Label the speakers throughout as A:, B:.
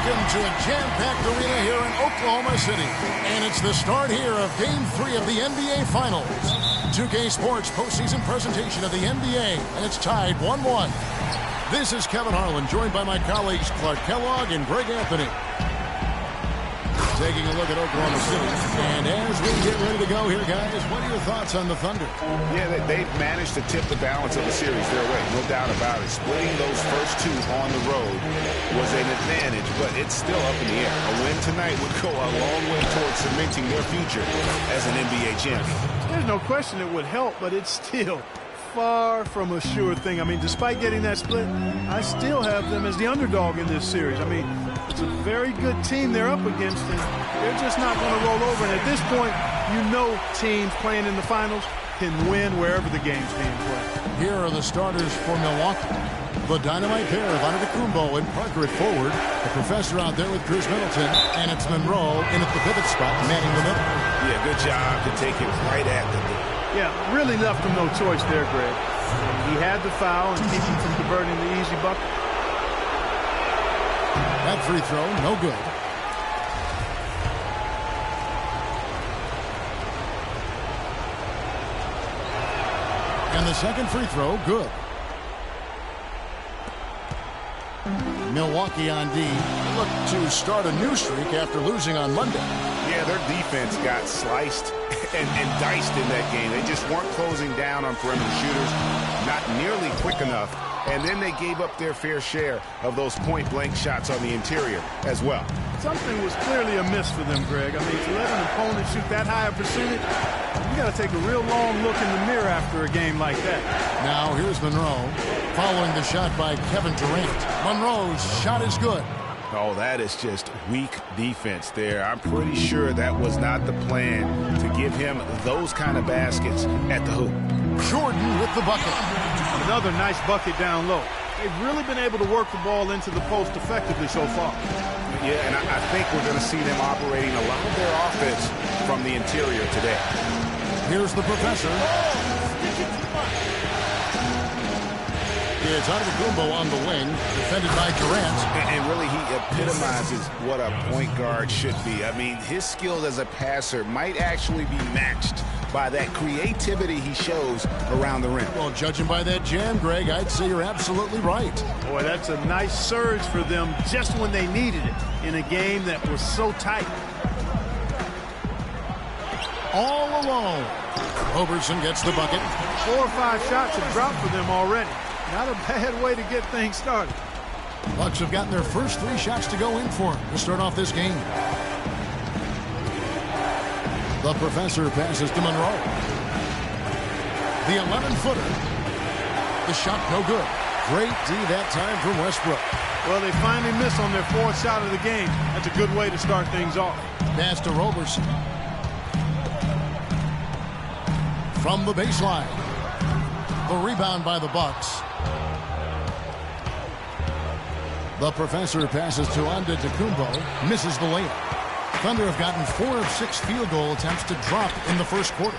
A: Welcome to a jam-packed arena here in Oklahoma City. And it's the start here of Game 3 of the NBA Finals. 2K Sports postseason presentation of the NBA, and it's tied 1-1. This is Kevin Harlan, joined by my colleagues Clark Kellogg and Greg Anthony. Taking a look at Oklahoma City. And as we get ready to go here, guys, what are your thoughts on the Thunder?
B: Yeah, they've managed to tip the balance of the series their way, no doubt about it. Splitting those first two on the road was an advantage, but it's still up in the air. A win tonight would go a long way towards cementing their future as an NBA champion.
C: There's no question it would help, but it's still far from a sure thing. I mean, despite getting that split, I still have them as the underdog in this series. I mean, it's a very good team they're up against, and they're just not going to roll over. And at this point, you know teams playing in the finals can win wherever the game's being played.
A: Here are the starters for Milwaukee. The dynamite pair of Antetokounmpo and Parker at forward. The professor out there with Chris Middleton. And it's Monroe in at the pivot spot, manning the middle.
B: Yeah, good job to take it right at the middle.
C: Yeah, really left him no choice there, Greg. He had the foul and keep him from converting the easy bucket.
A: That free throw, no good. And the second free throw, good. Milwaukee on D. Look to start a new streak after losing on Monday.
B: Yeah, their defense got sliced and diced in that game. They just weren't closing down on perimeter shooters, not nearly quick enough. And then they gave up their fair share of those point-blank shots on the interior as well.
C: Something was clearly amiss for them, Greg. I mean, to let an opponent shoot that high a percentage, you got to take a real long look in the mirror after a game like that.
A: Now here's Monroe following the shot by Kevin Durant. Monroe's shot is good.
B: Oh, that is just weak defense there. I'm pretty sure that was not the plan to give him those kind of baskets at the hoop.
A: Jordan with the bucket.
C: Another nice bucket down low. They've really been able to work the ball into the post effectively so far.
B: Yeah, and I think we're going to see them operating a lot of their offense from the interior today.
A: Here's the professor. It's Antetokounmpo on the wing, defended by Durant.
B: And really, he epitomizes what a point guard should be. I mean, his skills as a passer might actually be matched by that creativity he shows around the rim.
A: Well, judging by that jam, Greg, I'd say you're absolutely right.
C: Boy, that's a nice surge for them just when they needed it in a game that was so tight.
A: All alone. Roberson gets the bucket.
C: 4 or 5 shots have dropped for them already. Not a bad way to get things started.
A: Bucks have gotten their first 3 shots to go in for them to start off this game. The professor passes to Monroe. The 11-footer. The shot no good. Great D that time from Westbrook.
C: Well, they finally miss on their 4th shot of the game. That's a good way to start things off.
A: Pass to Roberson. From the baseline. The rebound by the Bucks. The professor passes to Antetokounmpo, misses the layup. Thunder have gotten 4 of 6 field goal attempts to drop in the first quarter.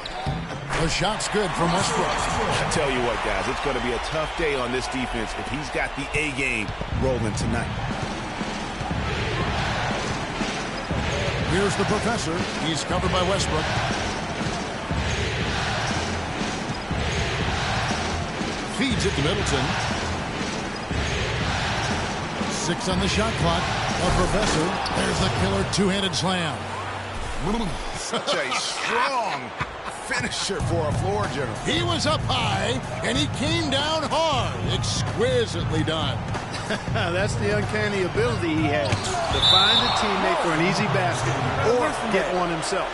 A: The shot's good from Westbrook.
B: I tell you what, guys, it's going to be a tough day on this defense if he's got the A game rolling tonight.
A: Here's the professor. He's covered by Westbrook. Feeds it to Middleton. 6 on the shot clock. The professor. There's the killer 2-handed slam.
B: Such a strong finisher for a floor general.
A: He was up high, and he came down hard. Exquisitely done.
C: That's the uncanny ability he has to find a teammate for an easy basket or get one himself.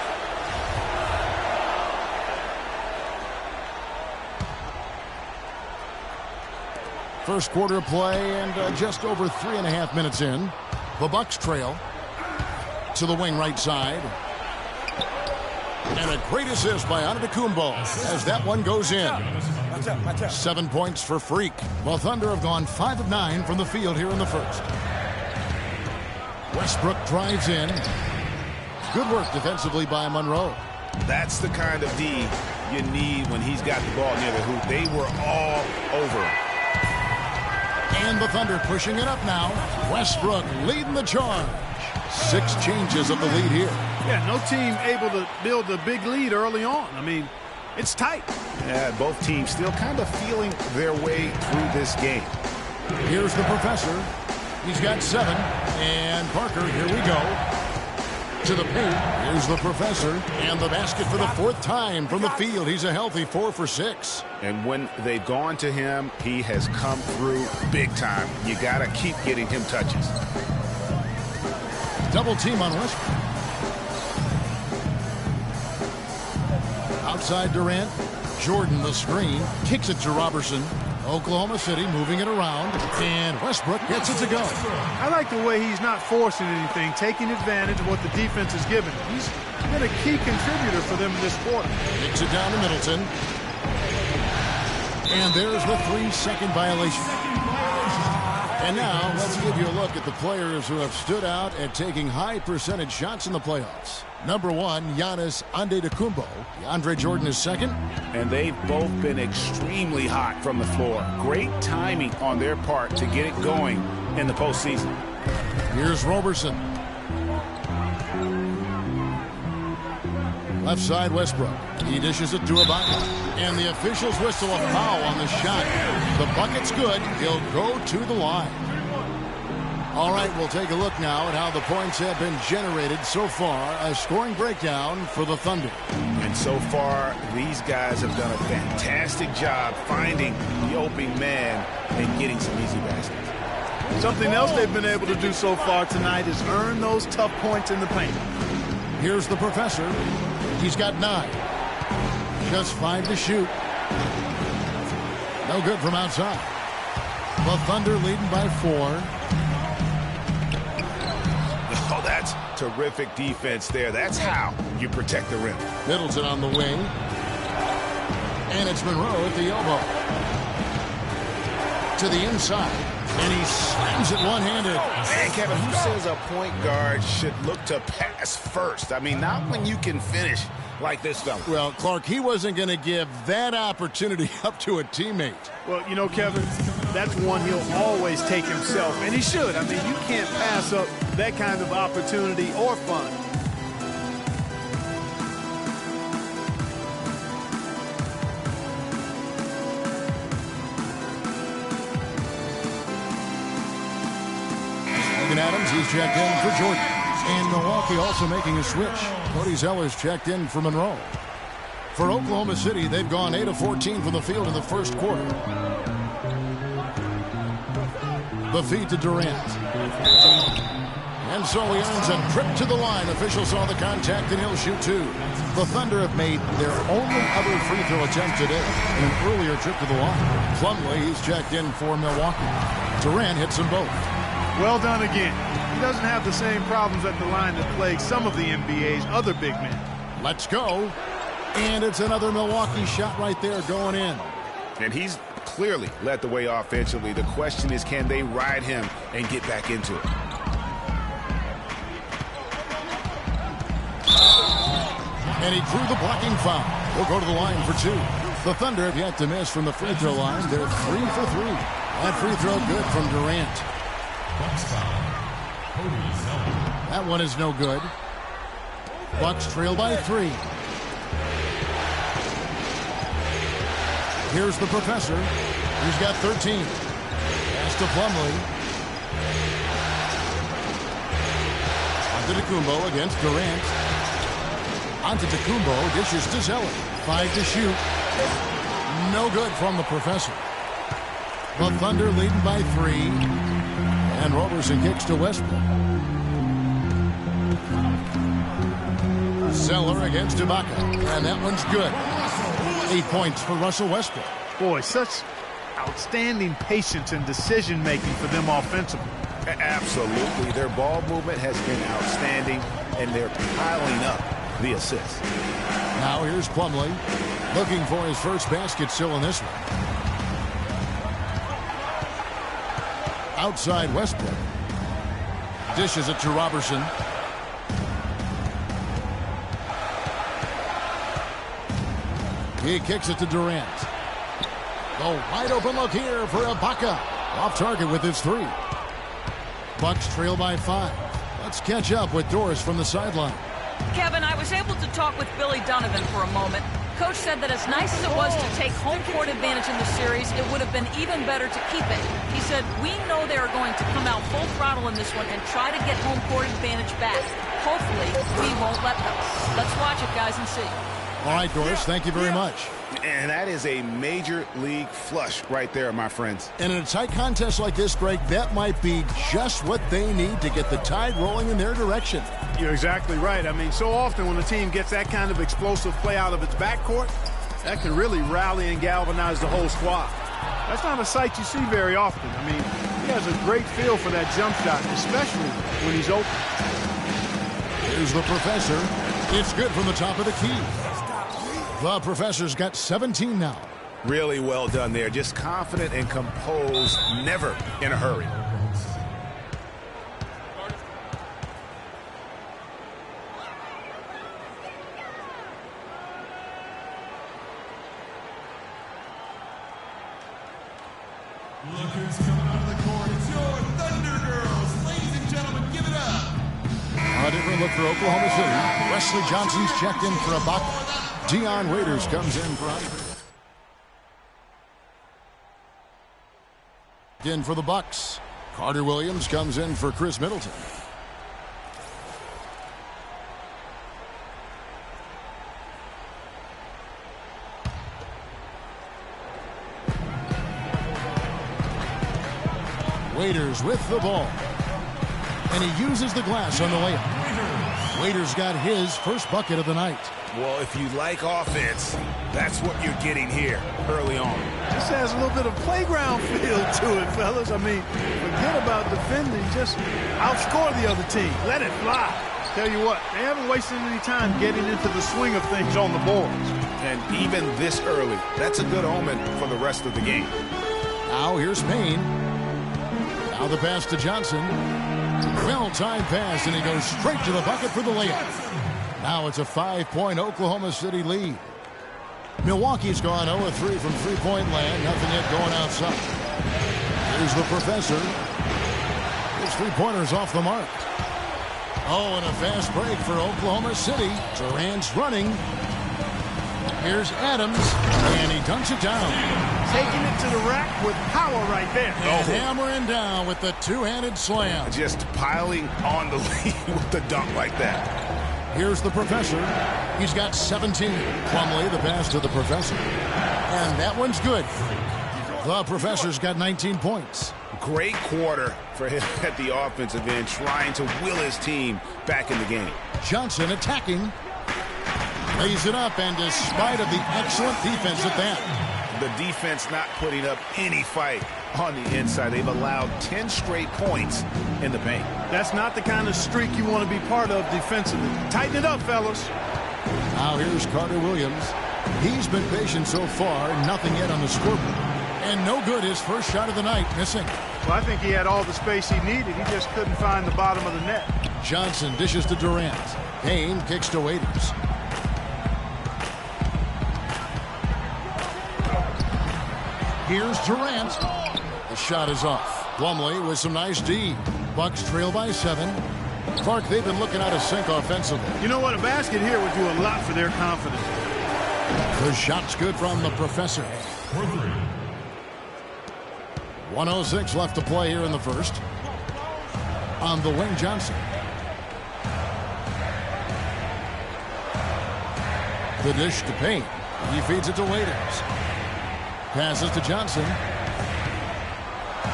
A: First quarter of play and just over 3.5 minutes in. The Bucks trail to the wing right side. And a great assist by Antetokounmpo as that one goes in. 7 points for Freak. Well, Thunder have gone 5 of 9 from the field here in the first. Westbrook drives in. Good work defensively by Monroe.
B: That's the kind of D you need when he's got the ball near the hoop. They were all over him.
A: And the Thunder pushing it up now. Westbrook leading the charge. 6 changes of the lead here.
C: Yeah, no team able to build a big lead early on. I mean, it's tight.
B: Yeah, both teams still kind of feeling their way through this game.
A: Here's the professor. He's got 7. And Parker, here we go. To the paint. Here's the professor. And the basket for the 4th time from the field. He's a healthy 4 for 6.
B: And when they've gone to him, he has come through big time. You got to keep getting him touches.
A: Double team on Westbrook. Outside Durant. Jordan the screen. Kicks it to Robertson. Oklahoma City moving it around. And Westbrook gets it to go.
C: I like the way he's not forcing anything, taking advantage of what the defense is giving. He's been a key contributor for them in this quarter.
A: Kicks it down to Middleton. And there's the 3-second violation. And now let's give you a look at the players who have stood out at taking high percentage shots in the playoffs. Number 1, Giannis Antetokounmpo. DeAndre Jordan is 2nd.
B: And they've both been extremely hot from the floor. Great timing on their part to get it going in the postseason.
A: Here's Robertson. Left side, Westbrook. He dishes it to Ibaka. And the officials whistle a foul on the shot. The bucket's good. He'll go to the line. All right, we'll take a look now at how the points have been generated so far. A scoring breakdown for the Thunder.
B: And so far, these guys have done a fantastic job finding the opening man and getting some easy baskets.
C: Something else they've been able to do so far tonight is earn those tough points in the paint.
A: Here's the professor. He's got 9. Just 5 to shoot. No good from outside. The Thunder leading by 4.
B: Oh, that's terrific defense there. That's how you protect the rim.
A: Middleton on the wing. And it's Monroe at the elbow. To the inside. And he slams it one-handed.
B: Man, Kevin, who says a point guard should look to pass first? I mean, not when you can finish like this fella.
A: Well, Clark, he wasn't going to give that opportunity up to a teammate.
C: Well, you know, Kevin, that's one he'll always take himself, and he should. I mean, you can't pass up that kind of opportunity or fun.
A: Adams, he's checked in for Jordan. And Milwaukee also making a switch. Cody Zeller's checked in for Monroe. For Oklahoma City, they've gone 8 of 14 from the field in the first quarter. The feed to Durant. And so he earns a trip to the line. Officials saw the contact and he'll shoot 2. The Thunder have made their only other free throw attempt today in an earlier trip to the line. Plumlee, he's checked in for Milwaukee. Durant hits them both.
C: Well done again. He doesn't have the same problems at the line that plague some of the NBA's other big men.
A: Let's go. And it's another Milwaukee shot right there going in.
B: And he's clearly led the way offensively. The question is, can they ride him and get back into it?
A: And he drew the blocking foul. We'll go to the line for 2. The Thunder have yet to miss from the free throw line. They're 3 for 3. That free throw good from Durant. That one is no good. Bucks trail by 3. Here's the professor. He's got 13. Pass to Plumlee. Antetokounmpo against Durant. Antetokounmpo dishes to Zeller. 5 to shoot. No good from the professor. The Thunder leading by 3. And Robertson kicks to Westbrook. Zeller against Ibaka. And that one's good. 8 points for Russell Westbrook.
C: Boy, such outstanding patience and decision-making for them offensively.
B: Absolutely. Their ball movement has been outstanding, and they're piling up the assists.
A: Now here's Plumlee looking for his first basket still in this one. Outside Westbrook. Dishes it to Robertson. He kicks it to Durant. The wide open look here for Ibaka. Off target with his 3. Bucks trail by 5. Let's catch up with Doris from the sideline.
D: Kevin, I was able to talk with Billy Donovan for a moment. Coach said that as nice as it was to take home court advantage in the series, it would have been even better to keep it. He said, we know they are going to come out full throttle in this one and try to get home court advantage back. Hopefully, we won't let them. Let's watch it, guys, and see.
A: All right, Doris, thank you very much.
B: And that is a major league flush right there, my friends.
A: And in a tight contest like this, Greg, that might be just what they need to get the tide rolling in their direction.
C: You're exactly right. I mean, so often when a team gets that kind of explosive play out of its backcourt, that can really rally and galvanize the whole squad. That's not a sight you see very often. I mean, he has a great feel for that jump shot, especially when he's open.
A: Here's the professor. It's good from the top of the key. The professor's got 17 now.
B: Really well done there. Just confident and composed, never in a hurry.
E: Look who's coming out of the court. It's your Thunder Girls. Ladies and gentlemen, give it up.
A: A different look for Oklahoma City. Wesley Johnson's checked in for a buck. Dion Waiters comes in for Andre. In for the Bucks. Carter Williams comes in for Chris Middleton. Waiters with the ball. And he uses the glass on the layup. Waiters got his first bucket of the night.
B: Well, if you like offense, that's what you're getting here early on.
C: This has a little bit of playground feel to it, fellas. I mean, forget about defending. Just outscore the other team. Let it fly. Tell you what, they haven't wasted any time getting into the swing of things on the boards.
B: And even this early, that's a good omen for the rest of the game.
A: Now here's Payne. Now the pass to Johnson. Well-timed pass, and he goes straight to the bucket for the layup. Now it's a 5-point Oklahoma City lead. Milwaukee's gone 0-3 from three-point land. Nothing yet going outside. Here's the professor. His three-pointers off the mark. Oh, and a fast break for Oklahoma City. Durant's running. Here's Adams, and he dunks it down.
C: Taking it to the rack with power right there.
A: And hammering down with the two-handed slam.
B: Just piling on the lead with the dunk like that.
A: Here's the professor. He's got 17. Plumlee, the pass to the professor. And that one's good. The professor's got 19 points.
B: Great quarter for him at the offensive end, trying to will his team back in the game.
A: Johnson attacking. Lays it up, and despite of the excellent defense at that.
B: The defense not putting up any fight on the inside. They've allowed 10 straight points in the paint.
C: That's not the kind of streak you want to be part of defensively. Tighten it up, fellas.
A: Now here's Carter Williams. He's been patient so far, nothing yet on the scoreboard. And no good, his first shot of the night, missing.
C: Well, I think he had all the space he needed. He just couldn't find the bottom of the net.
A: Johnson dishes to Durant. Payne kicks to Waiters. Here's Durant. The shot is off. Plumlee with some nice D. Bucks trail by 7. Clark, they've been looking out of sync offensively.
C: You know what? A basket here would do a lot for their confidence.
A: The shot's good from the professor. 1:06 left to play here in the first. On the wing, Johnson. The dish to Payne. He feeds it to Waiters. Passes to Johnson.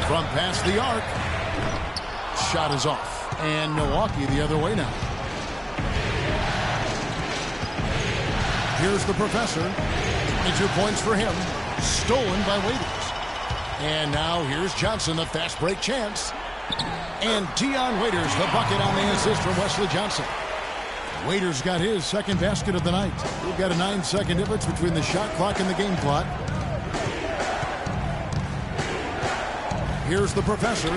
A: From past the arc. Shot is off. And Milwaukee the other way now. Here's the professor. 22 points for him. Stolen by Waiters. And now here's Johnson, a fast break chance. And Dion Waiters, the bucket on the assist from Wesley Johnson. Waiters got his second basket of the night. We've got a 9-second difference between the shot clock and the game clock. Here's the professor.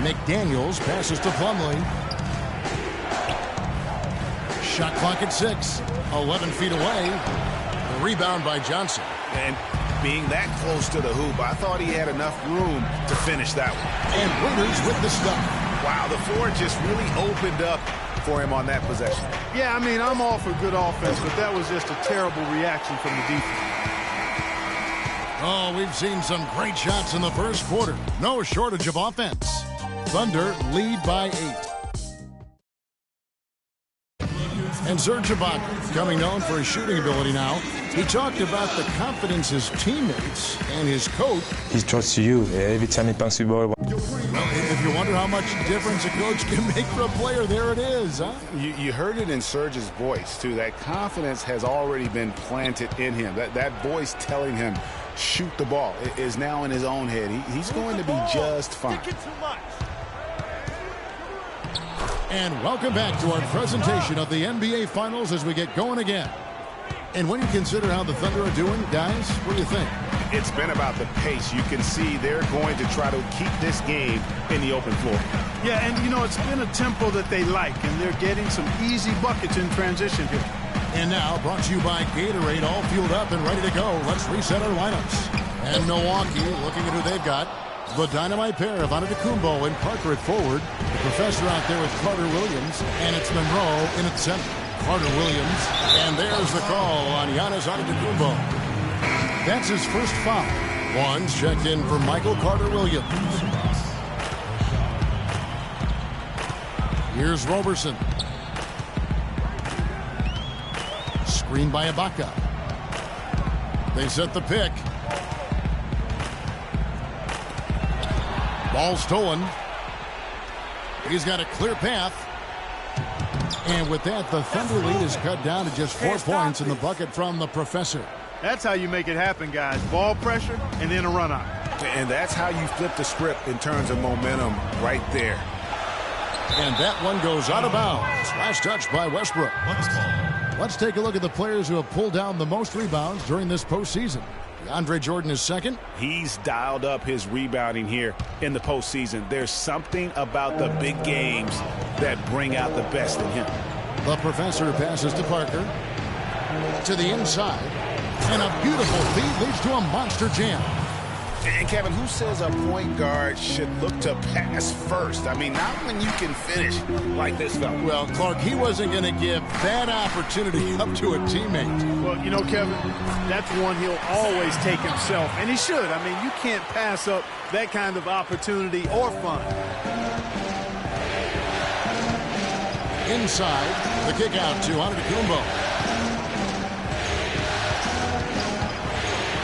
A: McDaniels passes to Plumlee. Shot clock at 6. 11 feet away. The rebound by Johnson.
B: And being that close to the hoop, I thought he had enough room to finish that one.
A: And Waiters with the stuff.
B: Wow, the floor just really opened up for him on that possession.
C: Yeah, I mean, I'm all for good offense, but that was just a terrible reaction from the defense.
A: Oh, we've seen some great shots in the first quarter. No shortage of offense. Thunder lead by 8. And Serge Ibaka, coming known for his shooting ability now, he talked about the confidence his teammates and his coach.
F: He trusts you every time he punts the ball.
A: Well, if you wonder how much difference a coach can make for a player, there it is, huh?
B: You heard it in Serge's voice, too. That confidence has already been planted in him. That voice telling him, shoot the ball, is now in his own head. He's going to be just fine.
A: And welcome back to our presentation of the NBA Finals as we get going again. And when you consider how the Thunder are doing, guys, what do you think?
B: It's been about the pace. You can see they're going to try to keep this game in the open floor.
C: Yeah, and, you know, it's been a tempo that they like, and they're getting some easy buckets in transition here.
A: And now, brought to you by Gatorade, all fueled up and ready to go. Let's reset our lineups. And Milwaukee, looking at who they've got. The dynamite pair of Antetokounmpo and Parker at forward. The professor out there with Carter Williams. And it's Monroe in at center. Carter Williams. And there's the call on Giannis Antetokounmpo. That's his first foul. One's checked in for Michael Carter Williams. Here's Roberson. Screen by Ibaka. They set the pick. Ball stolen. He's got a clear path. And with that, the Thunder lead is cut down to just 4 points in the bucket from the professor.
C: That's how you make it happen, guys. Ball pressure and then a run out.
B: And that's how you flip the script in terms of momentum right there.
A: And that one goes out of bounds. Last touch by Westbrook. Let's take a look at the players who have pulled down the most rebounds during this postseason. DeAndre Jordan is second.
B: He's dialed up his rebounding here in the postseason. There's something about the big games that bring out the best in him.
A: The professor passes to Parker. To the inside. And a beautiful feed leads to a monster jam.
B: And Kevin, who says a point guard should look to pass first? I mean, not when you can finish like this fella.
A: Well, Clark, he wasn't going to give that opportunity up to a teammate.
C: Well, you know, Kevin, that's one he'll always take himself, and he should. I mean, you can't pass up that kind of opportunity or fun.
A: Inside, the kick out to Antetokounmpo.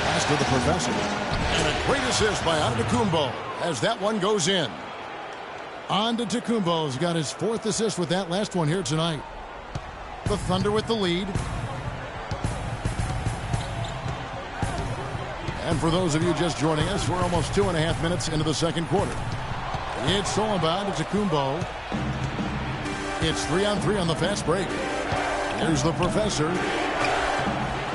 A: Pass to the professor. And a great assist by Antetokounmpo as that one goes in. Antetokounmpo's got his 4th assist with that last one here tonight. The Thunder with the lead. And for those of you just joining us, we're almost 2.5 minutes into the second quarter. It's all about Antetokounmpo. It's 3-on-3 on the fast break. Here's the professor.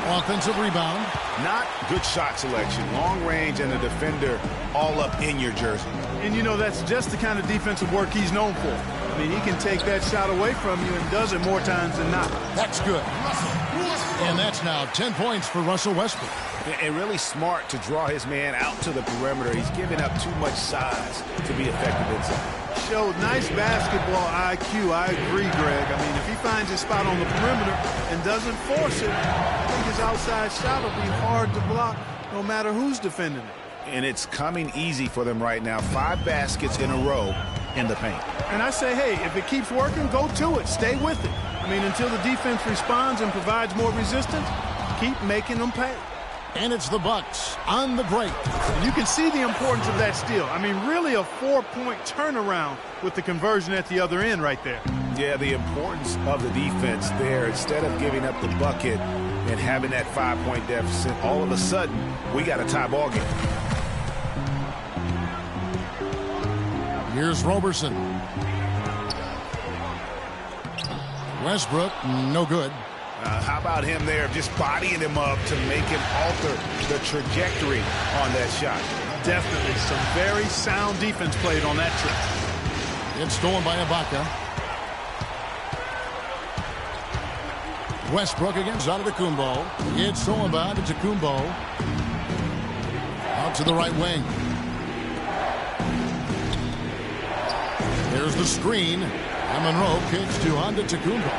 A: Offensive rebound.
B: Not good shot selection. Long range and a defender all up in your jersey.
C: And, you know, that's just the kind of defensive work he's known for. I mean, he can take that shot away from you and does it more times than not.
A: That's good. And that's now 10 points for Russell Westbrook.
B: And really smart to draw his man out to the perimeter. He's giving up too much size to be effective inside.
C: Showed nice basketball IQ. I agree, Greg. I mean, if he finds his spot on the perimeter and doesn't force it, I think his outside shot will be hard to block no matter who's defending it.
B: And it's coming easy for them right now. 5 baskets in a row in the paint.
C: And I say, hey, if it keeps working, go to it. Stay with it. I mean, until the defense responds and provides more resistance, keep making them pay.
A: And it's the Bucks on the break.
C: And you can see the importance of that steal. I mean, really a 4-point turnaround with the conversion at the other end right there.
B: Yeah, the importance of the defense there. Instead of giving up the bucket and having that 5-point deficit, all of a sudden, we got a tie ball game.
A: Here's Roberson. Westbrook, no good.
B: How about him there, just bodying him up to make him alter the trajectory on that shot?
C: Definitely some very sound defense played on that trip.
A: It's stolen by Ibaka. Westbrook against Antetokounmpo. It's stolen by Antetokounmpo. out to the right wing. There's the screen. And Monroe kicks to Antetokounmpo.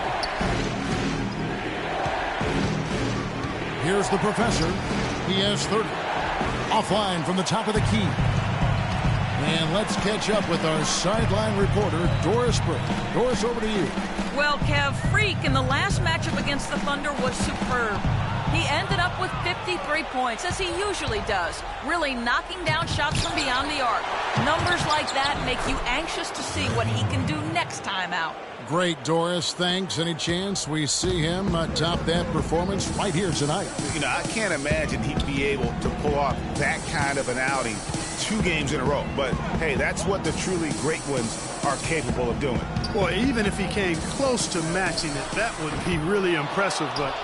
A: Here's the professor. He has 30. Offline from the top of the key. And let's catch up with our sideline reporter, Doris Burke. Doris, over to you.
D: Well, Kev, Freak in the last matchup against the Thunder was superb. He ended up with 53 points, as he usually does, really knocking down shots from beyond the arc. Numbers like that make you anxious to see what he can do next time out.
A: Great, Doris. Thanks. Any chance we see him top that performance right here tonight?
B: You know, I can't imagine he'd be able to pull off that kind of an outing 2 games in a row. But, hey, that's what the truly great ones are capable of doing.
C: Well, even if he came close to matching it, that would be really impressive. But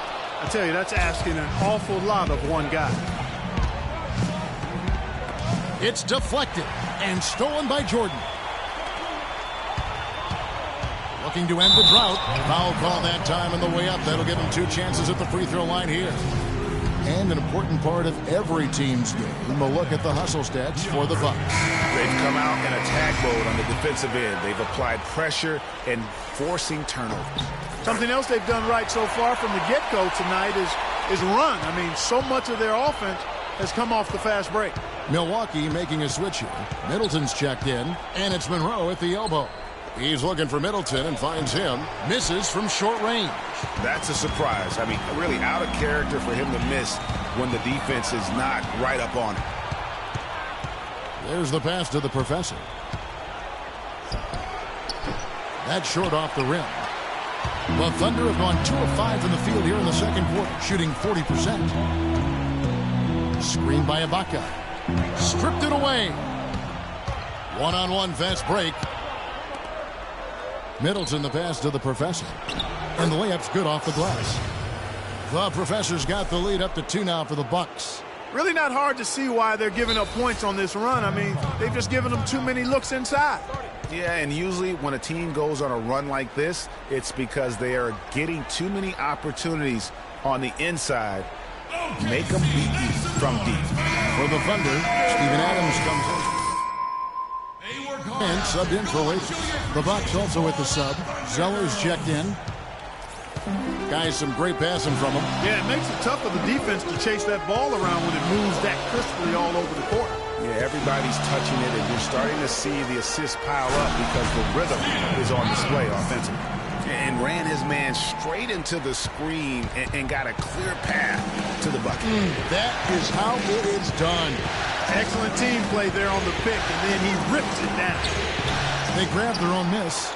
C: I tell you, that's asking an awful lot of one guy.
A: It's deflected and stolen by Jordan. Looking to end the drought. Foul call that time on the way up. That'll give him 2 chances at the free throw line here. And an important part of every team's game, a look at the hustle stats for the Bucks.
B: They've come out in attack mode on the defensive end. They've applied pressure and forcing turnovers.
C: Something else they've done right so far from the get-go tonight is run. I mean, so much of their offense has come off the fast break.
A: Milwaukee making a switch here. Middleton's checked in, and it's Monroe at the elbow. He's looking for Middleton and finds him. Misses from short range.
B: That's a surprise. I mean, really out of character for him to miss when the defense is not right up on him.
A: There's the pass to the professor. That's short off the rim. The Thunder have gone 2 of 5 from the field here in the second quarter, shooting 40%. Screen by Ibaka. Stripped it away. One-on-one fast break. Middleton the pass to the professor. And the layup's good off the glass. The professor's got the lead up to 2 now for the Bucks.
C: Really not hard to see why they're giving up points on this run. I mean, they've just given them too many looks inside.
B: Yeah, and usually when a team goes on a run like this, it's because they are getting too many opportunities on the inside. Make them beat you from deep.
A: For the Thunder, Steven Adams comes in. And subbed in for Wade. The Bucks also with the sub. Zeller's checked in. Guys, some great passing from him.
C: Yeah, it makes it tough for the defense to chase that ball around when it moves that crisply all over the court.
B: Yeah, everybody's touching it, and you're starting to see the assists pile up because the rhythm is on display offensively. And ran his man straight into the screen and got a clear path to the bucket.
A: That is how it is done.
C: Excellent team play there on the pick, and then he rips it down.
A: They grab their own miss,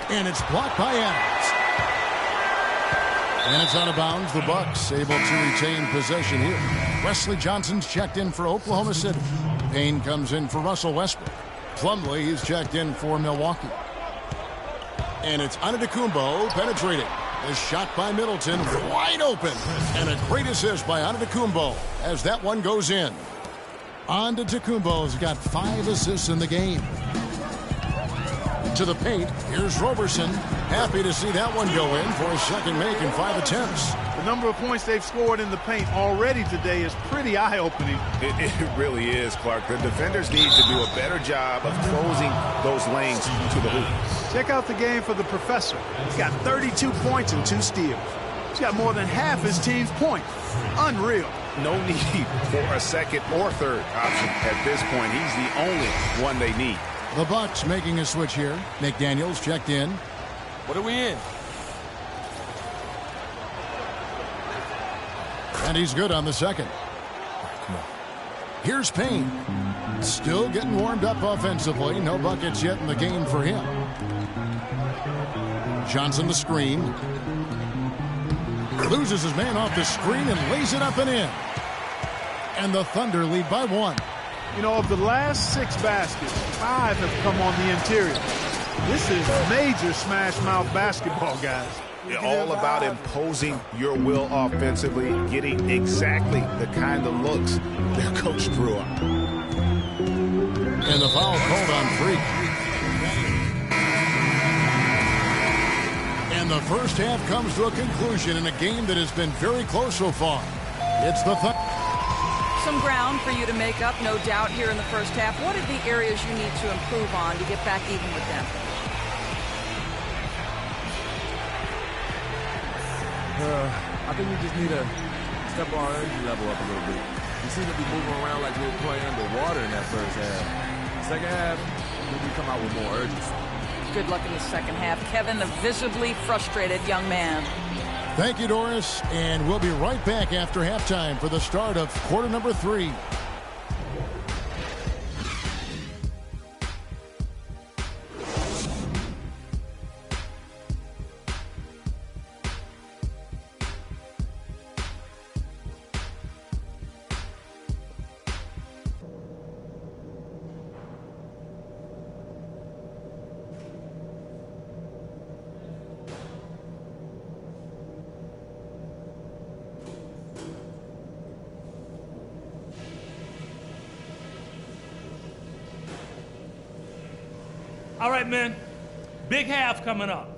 A: and it's blocked by Adams. And it's out of bounds. The Bucks able to retain possession here. Wesley Johnson's checked in for Oklahoma City. Payne comes in for Russell Westbrook. Plumlee is checked in for Milwaukee. And it's Antetokounmpo penetrating. A shot by Middleton, wide open. And a great assist by Antetokounmpo as that one goes in. Antetokounmpo's got 5 assists in the game. To the paint, here's Roberson. Happy to see that one go in for a second make in 5 attempts.
C: The number of points they've scored in the paint already today is pretty eye-opening.
B: It really is, Clark. The defenders need to do a better job of closing those lanes to the hoop.
C: Check out the game for the professor. He's got 32 points and 2 steals. He's got more than half his team's points. Unreal.
B: No need for a second or third option at this point. He's the only one they need.
A: The Bucks making a switch here. McDaniels checked in.
G: What are we in?
A: And he's good on the second.
G: Come on.
A: Here's Payne. Still getting warmed up offensively. No buckets yet in the game for him. Johnson the screen. Loses his man off the screen and lays it up and in. And the Thunder lead by 1.
C: You know, of the last 6 baskets, 5 have come on the interior. This is major smash-mouth basketball, guys.
B: All about imposing your will offensively, getting exactly the kind of looks their coach drew up.
A: And the foul called on Freak. And the first half comes to a conclusion in a game that has been very close so far. It's the
D: Some ground for you to make up, no doubt, here in the first half. What are the areas you need to improve on to get back even with them?
G: I think we just need to step our energy level up a little bit. We seem to be moving around like we were playing underwater in that first half. Second half, we come out with more urgency.
D: Good luck in the second half. Kevin, a visibly frustrated young man.
A: Thank you, Doris, and we'll be right back after halftime for the start of quarter number 3.
H: All right, men, big half coming up.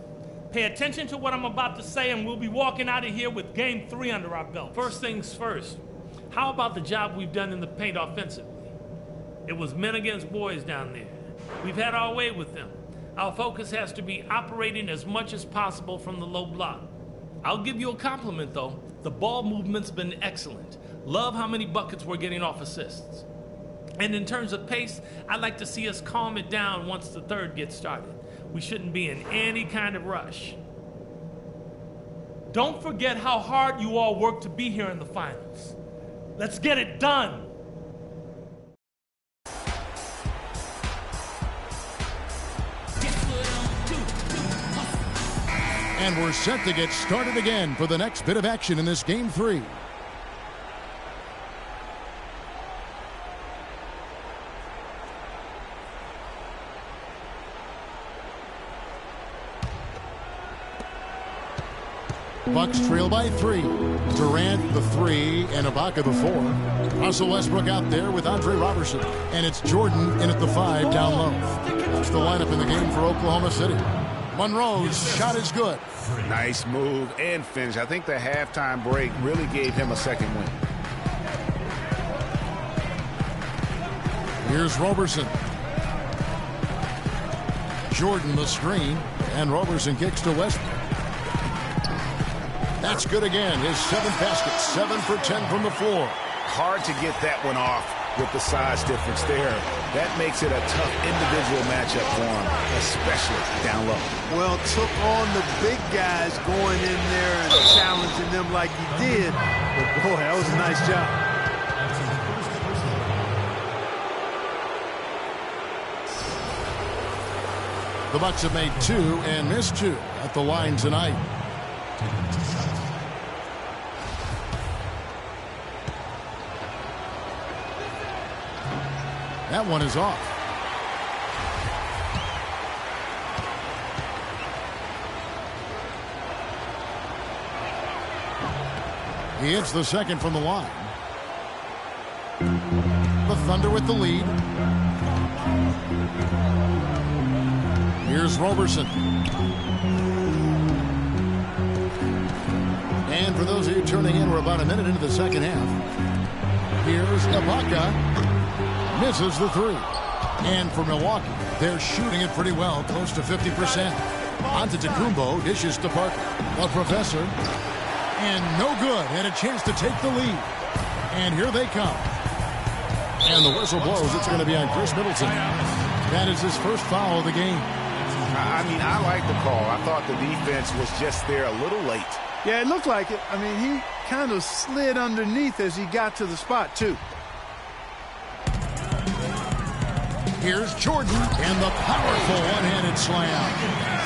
H: Pay attention to what I'm about to say, and we'll be walking out of here with game 3 under our belt. First things first, how about the job we've done in the paint offensively? It was men against boys down there. We've had our way with them. Our focus has to be operating as much as possible from the low block. I'll give you a compliment, though. The ball movement's been excellent. Love how many buckets we're getting off assists. And in terms of pace, I'd like to see us calm it down once the third gets started. We shouldn't be in any kind of rush. Don't forget how hard you all worked to be here in the finals. Let's get it done.
A: And we're set to get started again for the next bit of action in this game 3. Bucks trail by 3. Durant the 3 and Ibaka the 4. Russell Westbrook out there with Andre Robertson. And it's Jordan in at the 5 down low. That's the lineup in the game for Oklahoma City. Monroe's shot is good.
B: Nice move and finish. I think the halftime break really gave him a second win.
A: Here's Robertson. Jordan the screen. And Robertson kicks to Westbrook. That's good again. His 7th basket, 7 for 10 from the floor.
B: Hard to get that one off with the size difference there. That makes it a tough individual matchup for him, especially down low.
C: Well, took on the big guys going in there and challenging them like he did. But boy, that was a nice job.
A: The Bucks have made 2 and missed 2 at the line tonight. That one is off. He hits the second from the line. The Thunder with the lead. Here's Robertson. And for those of you turning in, we're about a minute into the second half. Here's Ibaka. Misses the 3. And for Milwaukee, they're shooting it pretty well, close to 50%. Antetokounmpo dishes to Parker. The Professor. And no good. And a chance to take the lead. And here they come. And the whistle blows. It's going to be on Chris Middleton. That is his first foul of the game.
B: I mean, I like the call. I thought the defense was just there a little late.
C: Yeah, it looked like it. I mean, he kind of slid underneath as he got to the spot, too.
A: Here's Jordan and the powerful one-handed slam.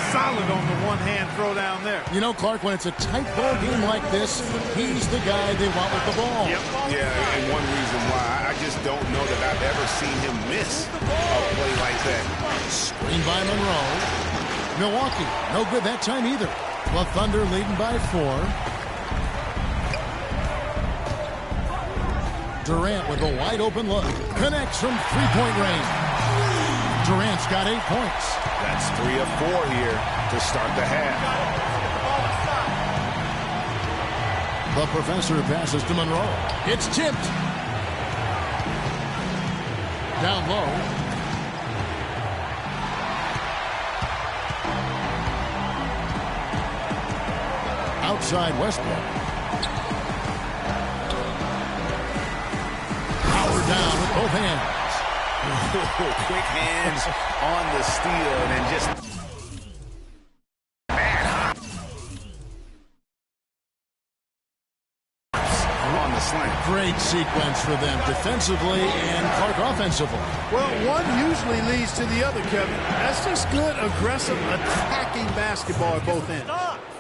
C: Solid on the one-hand throw down there.
A: You know, Clark, when it's a tight ball game like this, he's the guy they want with the ball.
B: Yep. Yeah, and one reason why I just don't know that I've ever seen him miss a play like that.
A: Screen by Monroe. Milwaukee, no good that time either. The Thunder leading by 4. Durant with a wide open look. Connects from three-point range. Durant's got 8 points.
B: That's 3 of 4 here to start the half.
A: The Professor passes to Monroe. It's tipped. down low. Outside Westbrook. Power down with both hands.
B: Quick hands on the steal and then just on the slant.
A: Great sequence for them defensively and Clark offensively.
C: Well, one usually leads to the other, Kevin. That's just good, aggressive, attacking basketball at both ends.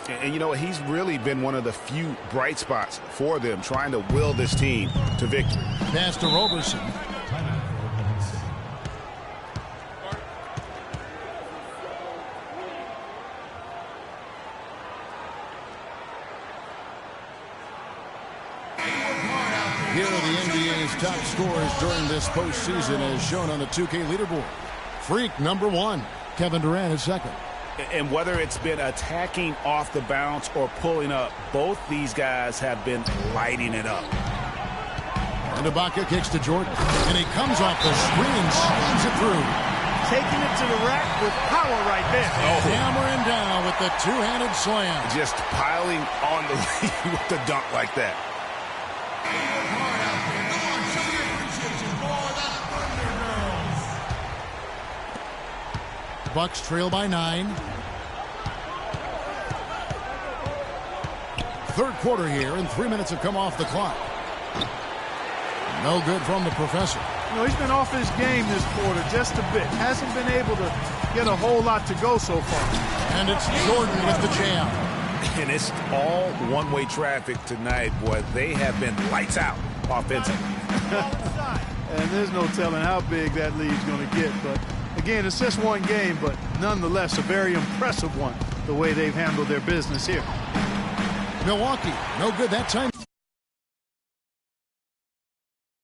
B: And you know, he's really been one of the few bright spots for them, trying to will this team to victory.
A: Pass to Roberson. Here are the NBA's top scorers during this postseason as shown on the 2K leaderboard. Freak number 1. Kevin Durant is second.
B: And whether it's been attacking off the bounce or pulling up, both these guys have been lighting it up.
A: And Ibaka kicks to Jordan. And he comes off the screen and slams it through.
C: Taking it to the rack with power right there.
A: Hammering down with the two-handed slam.
B: Just piling on the lead with the dunk like that.
A: Bucks trail by 9. Third quarter here, and 3 minutes have come off the clock. No good from the professor.
C: You know, he's been off his game this quarter just a bit. Hasn't been able to get a whole lot to go so far.
A: And it's Jordan with the jam.
B: And it's all one-way traffic tonight, boy. They have been lights out offensively.
C: And there's no telling how big that lead's going to get. But, again, it's just one game, but nonetheless a very impressive one, the way they've handled their business here.
A: Milwaukee, no good that time.